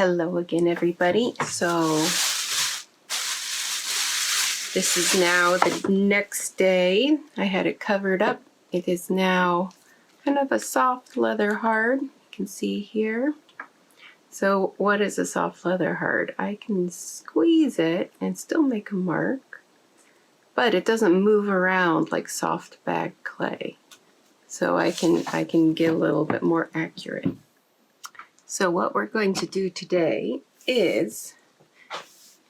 Hello again, everybody. So this is now the next day. I had it covered up. It is now kind of a soft leather hard. You can see here. So what is a soft leather hard? I can squeeze it and still make a mark, but it doesn't move around like soft bag clay. So I can get a little bit more accurate. So what we're going to do today is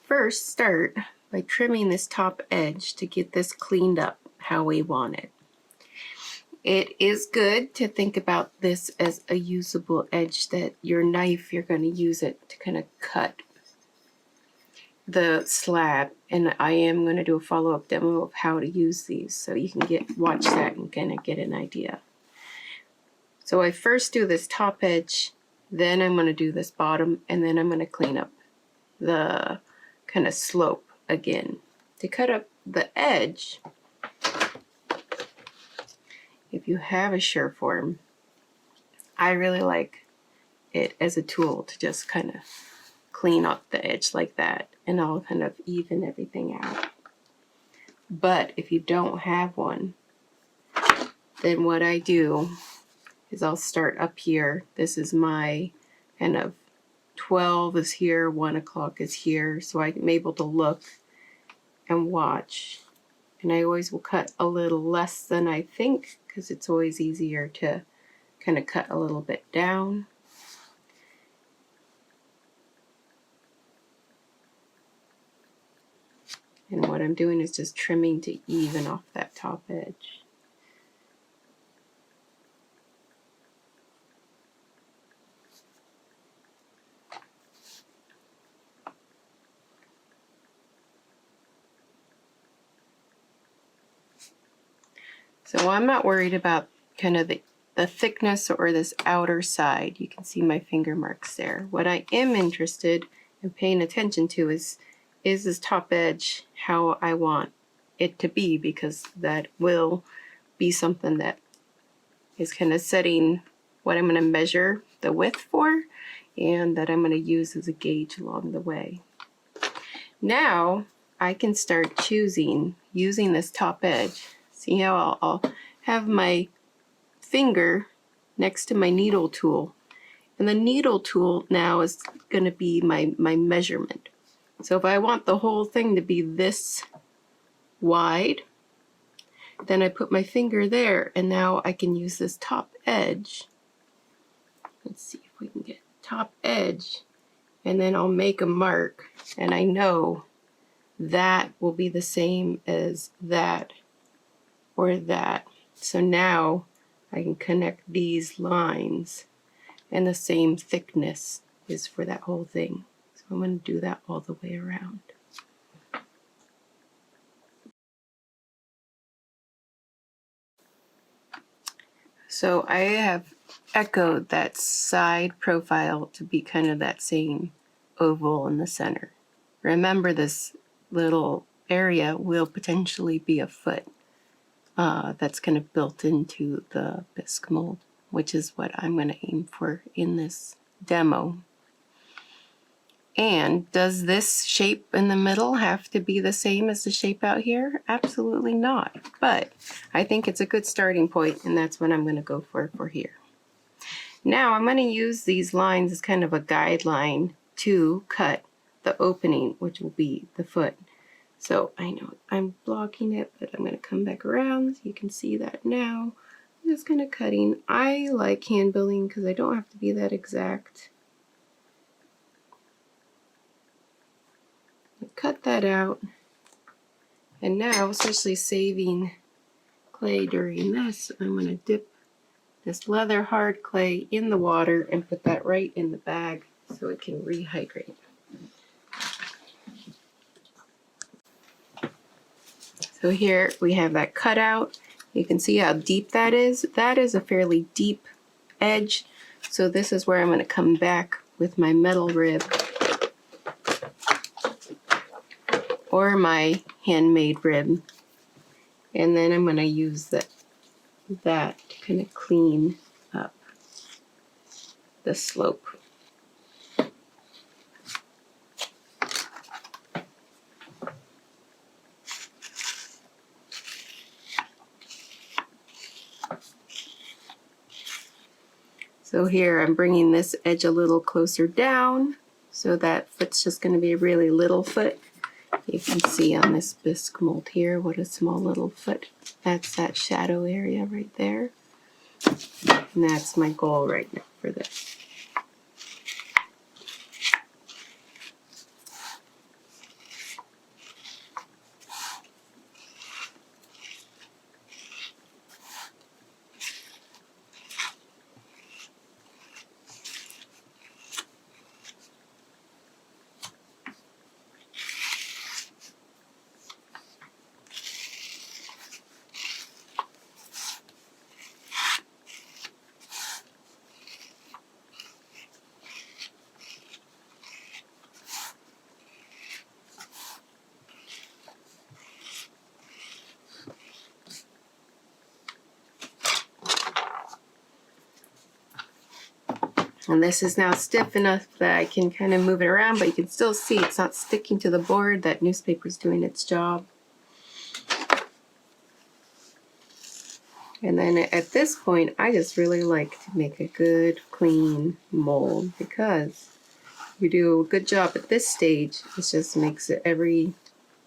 first start by trimming this top edge to get this cleaned up how we want it. It is good to think about this as a usable edge, that your knife, you're going to use it to kind of cut the slab, and I am going to do a follow-up demo of how to use these so you can watch that and kind of get an idea. So I first do this top edge, then I'm going to do this bottom, and then I'm going to clean up the kind of slope again. To cut up the edge, if you have a Surform, I really like it as a tool to just kind of clean up the edge like that, and I'll kind of even everything out. But if you don't have one, then what I do is I'll start up here. This is my kind of 12 is here, 1 o'clock is here, so I'm able to look and watch. And I always will cut a little less than I think, because it's always easier to kind of cut a little bit down. And what I'm doing is just trimming to even off that top edge. So I'm not worried about kind of the thickness or this outer side. You can see my finger marks there. What I am interested in paying attention to is this top edge how I want it to be, because that will be something that is kind of setting what I'm going to measure the width for, and that I'm going to use as a gauge along the way. Now I can start using this top edge. See how I'll have my finger next to my needle tool, and the needle tool now is going to be my measurement. So if I want the whole thing to be this wide, then I put my finger there, and now I can use this top edge. Let's see if we can get top edge, and then I'll make a mark, and I know that will be the same as that or that. So now I can connect these lines, and the same thickness is for that whole thing. So I'm going to do that all the way around. So I have echoed that side profile to be kind of that same oval in the center. Remember, this little area will potentially be a foot. That's kind of built into the bisque mold, which is what I'm going to aim for in this demo. And does this shape in the middle have to be the same as the shape out here? Absolutely not. But I think it's a good starting point, and that's what I'm going to go for here. Now I'm going to use these lines as kind of a guideline to cut the opening, which will be the foot. So I know I'm blocking it, but I'm going to come back around so you can see that now. I'm just kind of cutting. I like hand billing because I don't have to be that exact. Cut that out. And now, especially saving clay during this, I'm going to dip this leather hard clay in the water and put that right in the bag so it can rehydrate. So here we have that cutout. You can see how deep that is. That is a fairly deep edge. So this is where I'm going to come back with my metal rib or my handmade rib. And then I'm going to use that to kind of clean up the slope. So here I'm bringing this edge a little closer down, so that foot's just going to be a really little foot. You can see on this bisque mold here what a small little foot. That's that shadow area right there. And that's my goal right now for this. And this is now stiff enough that I can kind of move it around, but you can still see it's not sticking to the board. That newspaper's doing its job. And then at this point, I just really like to make a good, clean mold, because you do a good job at this stage. It just makes it, every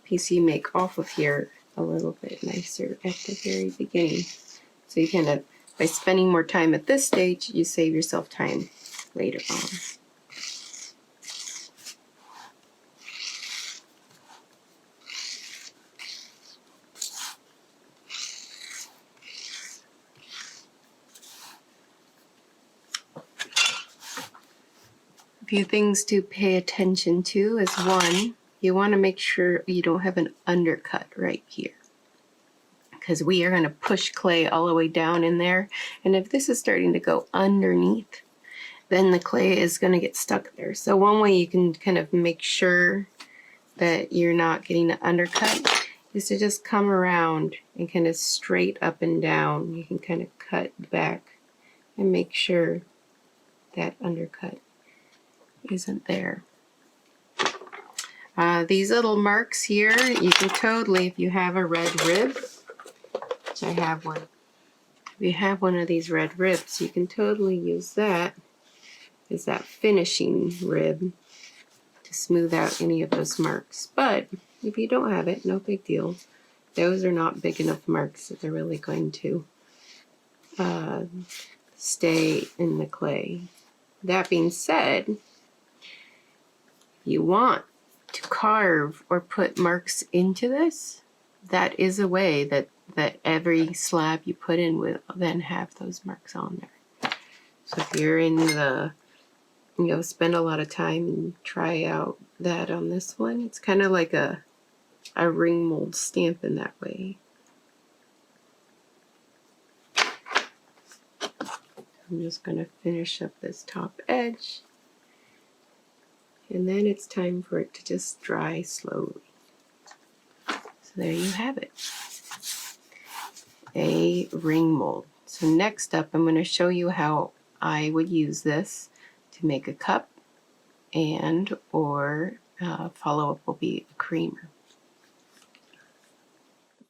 piece you make off of here, a little bit nicer at the very beginning. So you kind of, by spending more time at this stage, you save yourself time later on. A few things to pay attention to is, one, you want to make sure you don't have an undercut right here, because we are going to push clay all the way down in there. And if this is starting to go underneath, then the clay is going to get stuck there. So one way you can kind of make sure that you're not getting an undercut is to just come around and kind of straight up and down. You can kind of cut back and make sure that undercut isn't there. These little marks here, you can totally, if you have a red rib, which I have one, if you have one of these red ribs, you can totally use that as that finishing rib to smooth out any of those marks. But if you don't have it, no big deal. Those are not big enough marks that they're really going to stay in the clay. That being said, you want to carve or put marks into this, that is a way that every slab you put in will then have those marks on there. So if you're in the, spend a lot of time and try out that on this one, it's kind of like a ring mold stamp in that way. I'm just going to finish up this top edge, and then it's time for it to just dry slowly. So there you have it, a ring mold. So next up, I'm going to show you how I would use this to make a cup, and or follow-up will be a creamer.